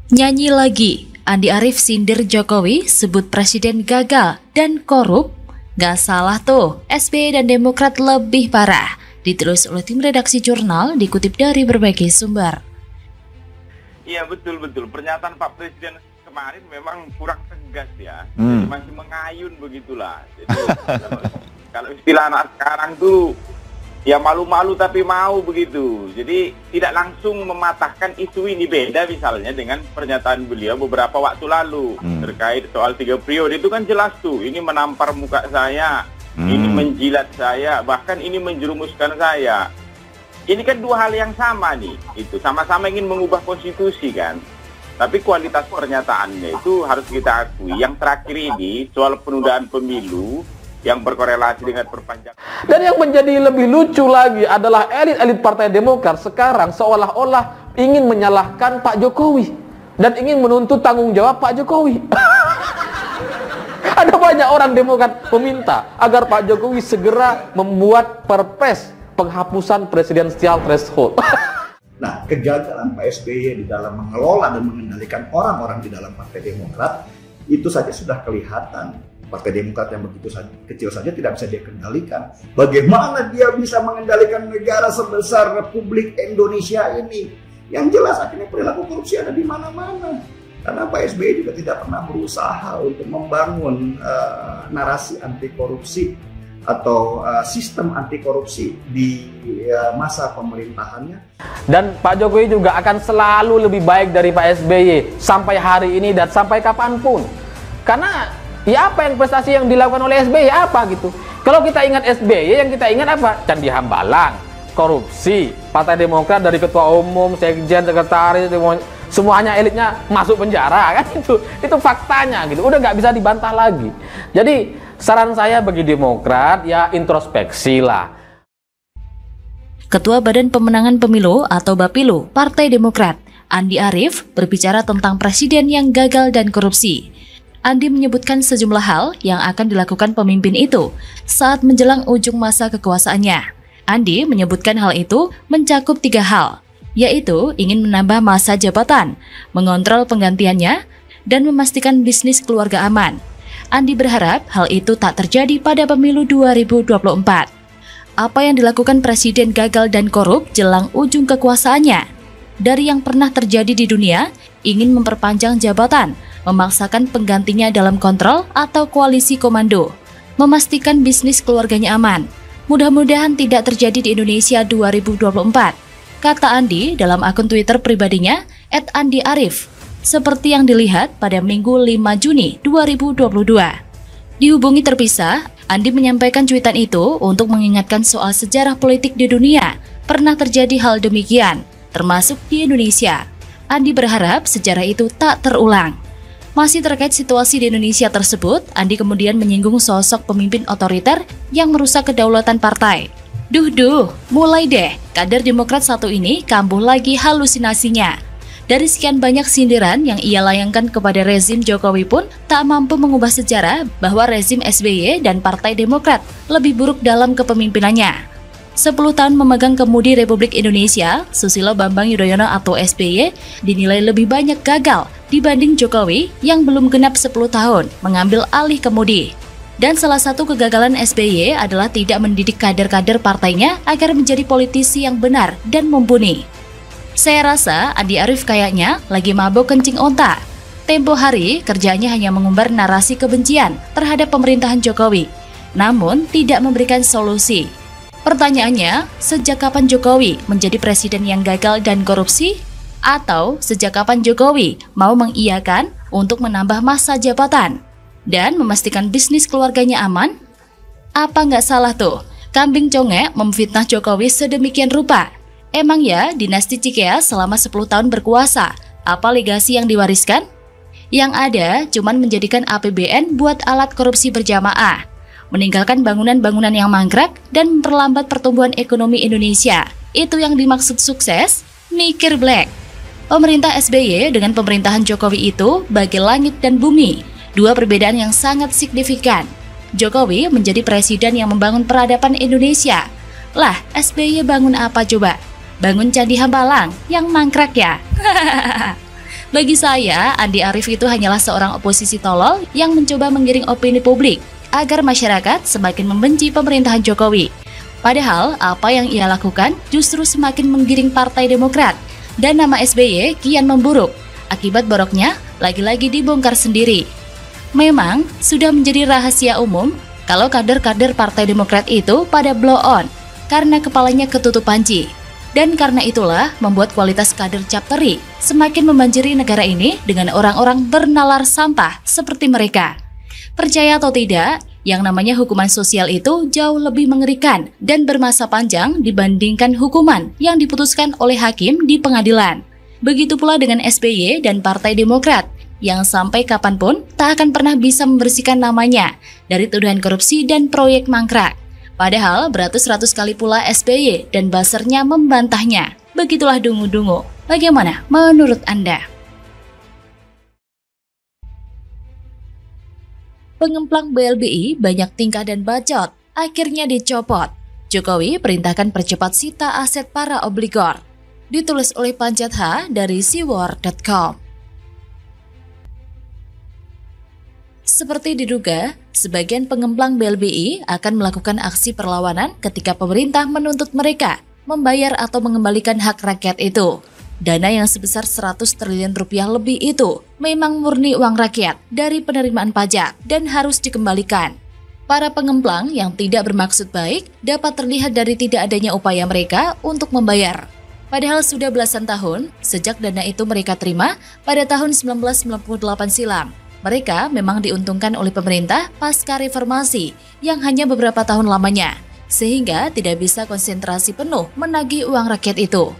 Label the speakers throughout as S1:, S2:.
S1: Nyanyi lagi, Andi Arief sindir Jokowi, sebut presiden gagal dan korup. Gak salah tuh, SBY dan Demokrat lebih parah. Ditulis oleh tim redaksi jurnal, dikutip dari berbagai sumber.
S2: Iya betul. Pernyataan Pak Presiden kemarin memang kurang tegas ya. Jadi masih mengayun begitulah. Jadi kalau istilah anak sekarang tuh ya malu-malu tapi mau begitu. Jadi tidak langsung mematahkan isu ini, beda misalnya dengan pernyataan beliau beberapa waktu lalu terkait soal 3 periode. Itu kan jelas tuh, ini menampar muka saya, ini menjilat saya, bahkan ini menjerumuskan saya. Ini kan dua hal yang sama nih, itu sama-sama ingin mengubah konstitusi kan. Tapi kualitas pernyataannya itu harus kita akui. Yang terakhir ini soal penundaan pemilu yang berkorelasi dengan perpanjangan.
S3: Dan yang menjadi lebih lucu lagi adalah elit-elit Partai Demokrat sekarang seolah-olah ingin menyalahkan Pak Jokowi dan ingin menuntut tanggung jawab Pak Jokowi. Ada banyak orang Demokrat meminta agar Pak Jokowi segera membuat perpres penghapusan presidensial threshold.
S4: Nah, kegagalan Pak SBY di dalam mengelola dan mengendalikan orang-orang di dalam Partai Demokrat itu saja sudah kelihatan. Partai Demokrat yang begitu kecil saja tidak bisa dia kendalikan. Bagaimana dia bisa mengendalikan negara sebesar Republik Indonesia ini? Yang jelas akhirnya perilaku korupsi ada di mana-mana. Karena Pak SBY juga tidak pernah berusaha untuk membangun narasi anti korupsi atau sistem anti korupsi di masa pemerintahannya.
S3: Dan Pak Jokowi juga akan selalu lebih baik dari Pak SBY sampai hari ini dan sampai kapanpun. Karena ya apa yang prestasi yang dilakukan oleh SBY apa gitu. Kalau kita ingat SBY, yang kita ingat apa? Candi Hambalang, korupsi, Partai Demokrat dari ketua umum, sekjen, sekretaris, semuanya elitnya masuk penjara kan, itu faktanya gitu. Udah nggak bisa dibantah lagi. Jadi saran saya bagi Demokrat ya introspeksi lah.
S1: Ketua Badan Pemenangan Pemilu atau Bapilu Partai Demokrat, Andi Arief, berbicara tentang presiden yang gagal dan korupsi. Andi menyebutkan sejumlah hal yang akan dilakukan pemimpin itu saat menjelang ujung masa kekuasaannya. Andi menyebutkan hal itu mencakup 3 hal, yaitu ingin menambah masa jabatan, mengontrol penggantiannya, dan memastikan bisnis keluarga aman. Andi berharap hal itu tak terjadi pada pemilu 2024. Apa yang dilakukan presiden gagal dan korup jelang ujung kekuasaannya? Dari yang pernah terjadi di dunia, ingin memperpanjang jabatan, memaksakan penggantinya dalam kontrol atau koalisi komando, memastikan bisnis keluarganya aman. Mudah-mudahan tidak terjadi di Indonesia 2024, kata Andi dalam akun Twitter pribadinya @andiarif, seperti yang dilihat pada Minggu 5 Juni 2022. Dihubungi terpisah, Andi menyampaikan cuitan itu untuk mengingatkan soal sejarah politik di dunia. Pernah terjadi hal demikian, termasuk di Indonesia. Andi berharap sejarah itu tak terulang. Masih terkait situasi di Indonesia tersebut, Andi kemudian menyinggung sosok pemimpin otoriter yang merusak kedaulatan partai. Duh, mulai deh, kader Demokrat satu ini kambuh lagi halusinasinya. Dari sekian banyak sindiran yang ia layangkan kepada rezim Jokowi pun tak mampu mengubah sejarah bahwa rezim SBY dan Partai Demokrat lebih buruk dalam kepemimpinannya. 10 tahun memegang kemudi Republik Indonesia, Susilo Bambang Yudhoyono atau SBY dinilai lebih banyak gagal dibanding Jokowi yang belum genap 10 tahun mengambil alih kemudi. Dan salah satu kegagalan SBY adalah tidak mendidik kader-kader partainya agar menjadi politisi yang benar dan mumpuni. Saya rasa Andi Arief kayaknya lagi mabuk kencing onta. Tempo hari kerjanya hanya mengumbar narasi kebencian terhadap pemerintahan Jokowi, namun tidak memberikan solusi. Pertanyaannya, sejak kapan Jokowi menjadi presiden yang gagal dan korupsi? Atau sejak kapan Jokowi mau mengiyakan untuk menambah masa jabatan dan memastikan bisnis keluarganya aman? Apa nggak salah tuh, kambing congek memfitnah Jokowi sedemikian rupa? Emang ya dinasti Cikeas selama 10 tahun berkuasa, apa legasi yang diwariskan? Yang ada cuman menjadikan APBN buat alat korupsi berjamaah, meninggalkan bangunan-bangunan yang mangkrak dan memperlambat pertumbuhan ekonomi Indonesia. Itu yang dimaksud sukses? Mikir black. Pemerintah SBY dengan pemerintahan Jokowi itu bagai langit dan bumi, dua perbedaan yang sangat signifikan. Jokowi menjadi presiden yang membangun peradaban Indonesia. Lah, SBY bangun apa coba? Bangun Candi Hambalang yang mangkrak ya. Bagi saya, Andi Arief itu hanyalah seorang oposisi tolol yang mencoba menggiring opini publik agar masyarakat semakin membenci pemerintahan Jokowi. Padahal, apa yang ia lakukan justru semakin menggiring Partai Demokrat dan nama SBY kian memburuk. Akibat boroknya, lagi-lagi dibongkar sendiri. Memang, sudah menjadi rahasia umum kalau kader-kader Partai Demokrat itu pada blow on karena kepalanya ketutup panci. Dan karena itulah membuat kualitas kader Capteri semakin membanjiri negara ini dengan orang-orang bernalar sampah seperti mereka. Percaya atau tidak, yang namanya hukuman sosial itu jauh lebih mengerikan dan bermasa panjang dibandingkan hukuman yang diputuskan oleh hakim di pengadilan. Begitu pula dengan SBY dan Partai Demokrat yang sampai kapanpun tak akan pernah bisa membersihkan namanya dari tuduhan korupsi dan proyek mangkrak. Padahal beratus-ratus kali pula SBY dan buzzernya membantahnya. Begitulah dungu-dungu. Bagaimana menurut Anda? Pengemplang BLBI banyak tingkah dan bacot, akhirnya dicopot. Jokowi perintahkan percepat sita aset para obligor. Ditulis oleh Panjat H dari siwar.com. Seperti diduga, sebagian pengemplang BLBI akan melakukan aksi perlawanan ketika pemerintah menuntut mereka membayar atau mengembalikan hak rakyat itu. Dana yang sebesar 100 triliun rupiah lebih itu memang murni uang rakyat dari penerimaan pajak dan harus dikembalikan. Para pengemplang yang tidak bermaksud baik dapat terlihat dari tidak adanya upaya mereka untuk membayar. Padahal sudah belasan tahun sejak dana itu mereka terima pada tahun 1998 silam. Mereka memang diuntungkan oleh pemerintah pasca reformasi yang hanya beberapa tahun lamanya, sehingga tidak bisa konsentrasi penuh menagih uang rakyat itu.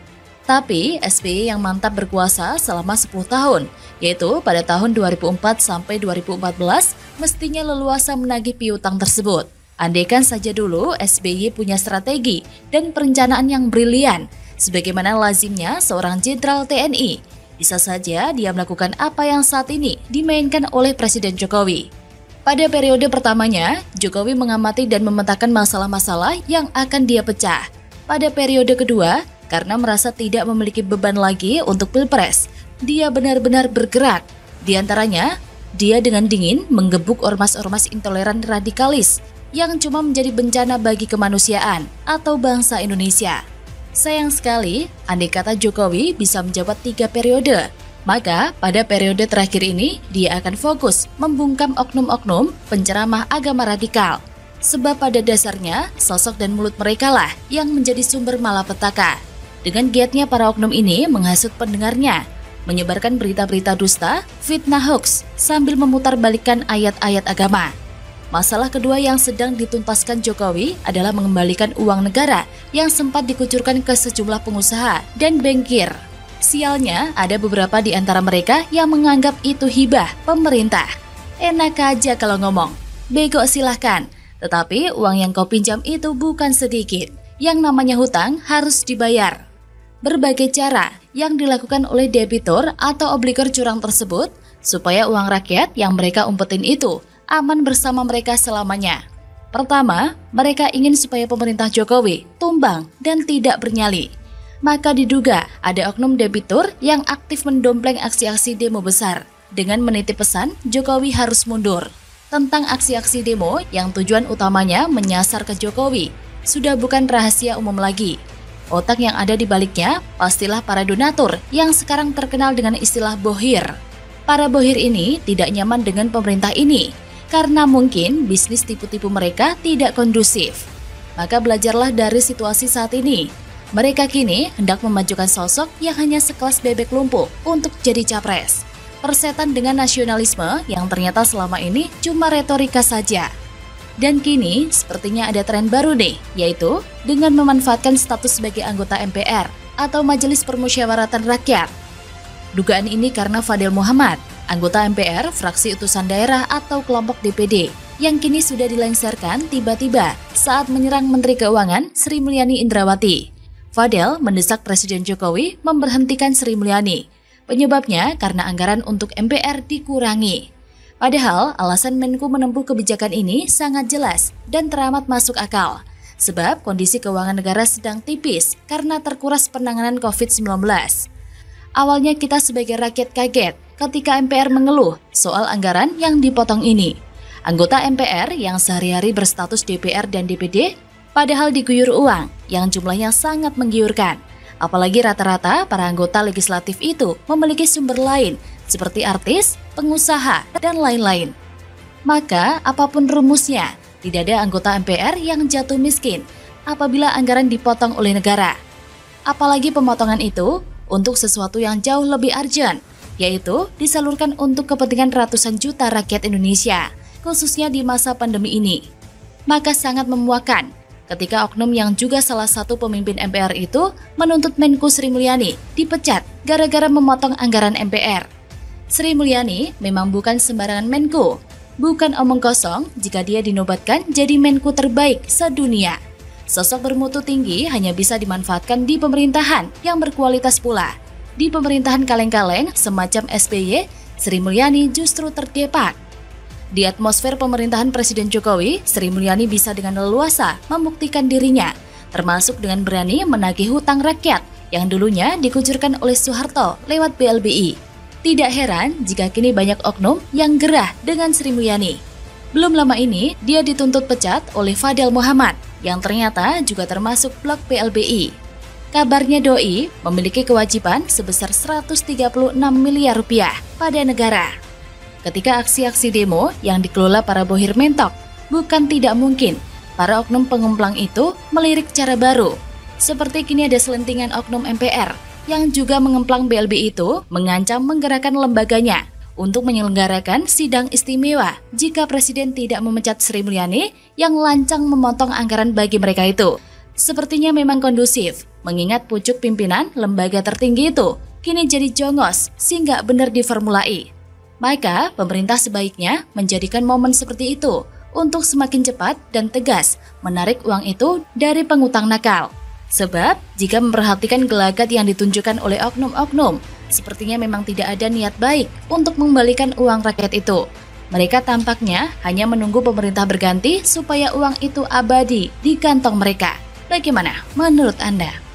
S1: Tapi SBY yang mantap berkuasa selama 10 tahun, yaitu pada tahun 2004 sampai 2014, mestinya leluasa menagih piutang tersebut. Andaikan saja dulu SBY punya strategi dan perencanaan yang brilian, sebagaimana lazimnya seorang jenderal TNI, bisa saja dia melakukan apa yang saat ini dimainkan oleh Presiden Jokowi. Pada periode pertamanya, Jokowi mengamati dan memetakan masalah-masalah yang akan dia pecah. Pada periode kedua, karena merasa tidak memiliki beban lagi untuk Pilpres, dia benar-benar bergerak. Di antaranya, dia dengan dingin menggebuk ormas-ormas intoleran radikalis yang cuma menjadi bencana bagi kemanusiaan atau bangsa Indonesia. Sayang sekali, andai kata Jokowi bisa menjabat 3 periode, maka pada periode terakhir ini dia akan fokus membungkam oknum-oknum penceramah agama radikal. Sebab pada dasarnya, sosok dan mulut mereka lah yang menjadi sumber malapetaka. Dengan giatnya para oknum ini menghasut pendengarnya, menyebarkan berita-berita dusta, fitnah hoax, sambil memutarbalikkan ayat-ayat agama. Masalah kedua yang sedang dituntaskan Jokowi adalah mengembalikan uang negara yang sempat dikucurkan ke sejumlah pengusaha dan bankir. Sialnya, ada beberapa di antara mereka yang menganggap itu hibah pemerintah. Enak aja kalau ngomong, bego silahkan. Tetapi uang yang kau pinjam itu bukan sedikit. Yang namanya hutang harus dibayar. Berbagai cara yang dilakukan oleh debitur atau obligor curang tersebut supaya uang rakyat yang mereka umpetin itu aman bersama mereka selamanya. Pertama, mereka ingin supaya pemerintah Jokowi tumbang dan tidak bernyali. Maka diduga ada oknum debitur yang aktif mendompleng aksi-aksi demo besar dengan menitip pesan Jokowi harus mundur. Tentang aksi-aksi demo yang tujuan utamanya menyasar ke Jokowi sudah bukan rahasia umum lagi. Otak yang ada di baliknya pastilah para donatur yang sekarang terkenal dengan istilah bohir. Para bohir ini tidak nyaman dengan pemerintah ini karena mungkin bisnis tipu-tipu mereka tidak kondusif. Maka belajarlah dari situasi saat ini. Mereka kini hendak memajukan sosok yang hanya sekelas bebek lumpuh untuk jadi capres. Persetan dengan nasionalisme yang ternyata selama ini cuma retorika saja. Dan kini sepertinya ada tren baru nih, yaitu dengan memanfaatkan status sebagai anggota MPR atau Majelis Permusyawaratan Rakyat. Dugaan ini karena Fadel Muhammad, anggota MPR fraksi utusan daerah atau kelompok DPD, yang kini sudah dilengsarkan tiba-tiba saat menyerang Menteri Keuangan Sri Mulyani Indrawati. Fadel mendesak Presiden Jokowi memberhentikan Sri Mulyani. Penyebabnya karena anggaran untuk MPR dikurangi. Padahal alasan Menku menempuh kebijakan ini sangat jelas dan teramat masuk akal. Sebab kondisi keuangan negara sedang tipis karena terkuras penanganan COVID-19. Awalnya kita sebagai rakyat kaget ketika MPR mengeluh soal anggaran yang dipotong ini. Anggota MPR yang sehari-hari berstatus DPR dan DPD padahal diguyur uang yang jumlahnya sangat menggiurkan. Apalagi rata-rata para anggota legislatif itu memiliki sumber lain seperti artis, pengusaha, dan lain-lain. Maka apapun rumusnya, tidak ada anggota MPR yang jatuh miskin apabila anggaran dipotong oleh negara. Apalagi pemotongan itu untuk sesuatu yang jauh lebih urgent, yaitu disalurkan untuk kepentingan ratusan juta rakyat Indonesia, khususnya di masa pandemi ini. Maka sangat memuakkan ketika oknum yang juga salah satu pemimpin MPR itu menuntut Menku Sri Mulyani dipecat gara-gara memotong anggaran MPR. Sri Mulyani memang bukan sembarangan Menku, bukan omong kosong jika dia dinobatkan jadi Menku terbaik sedunia. Sosok bermutu tinggi hanya bisa dimanfaatkan di pemerintahan yang berkualitas pula. Di pemerintahan kaleng-kaleng semacam SBY, Sri Mulyani justru terdepak. Di atmosfer pemerintahan Presiden Jokowi, Sri Mulyani bisa dengan leluasa membuktikan dirinya, termasuk dengan berani menagih hutang rakyat yang dulunya dikucurkan oleh Soeharto lewat BLBI. Tidak heran jika kini banyak oknum yang gerah dengan Sri Mulyani. Belum lama ini, dia dituntut pecat oleh Fadel Muhammad, yang ternyata juga termasuk blok BLBI. Kabarnya Doi memiliki kewajiban sebesar 136 miliar rupiah pada negara. Ketika aksi-aksi demo yang dikelola para bohir mentok, bukan tidak mungkin para oknum pengumplang itu melirik cara baru. Seperti kini ada selentingan oknum MPR yang juga mengemplang BLBI itu mengancam menggerakkan lembaganya untuk menyelenggarakan sidang istimewa jika Presiden tidak memecat Sri Mulyani yang lancang memotong anggaran bagi mereka itu. Sepertinya memang kondusif, mengingat pucuk pimpinan lembaga tertinggi itu kini jadi jongos sehingga benar diformulai. Maka pemerintah sebaiknya menjadikan momen seperti itu untuk semakin cepat dan tegas menarik uang itu dari pengutang nakal. Sebab jika memperhatikan gelagat yang ditunjukkan oleh oknum-oknum, sepertinya memang tidak ada niat baik untuk mengembalikan uang rakyat itu. Mereka tampaknya hanya menunggu pemerintah berganti supaya uang itu abadi di kantong mereka. Bagaimana menurut Anda?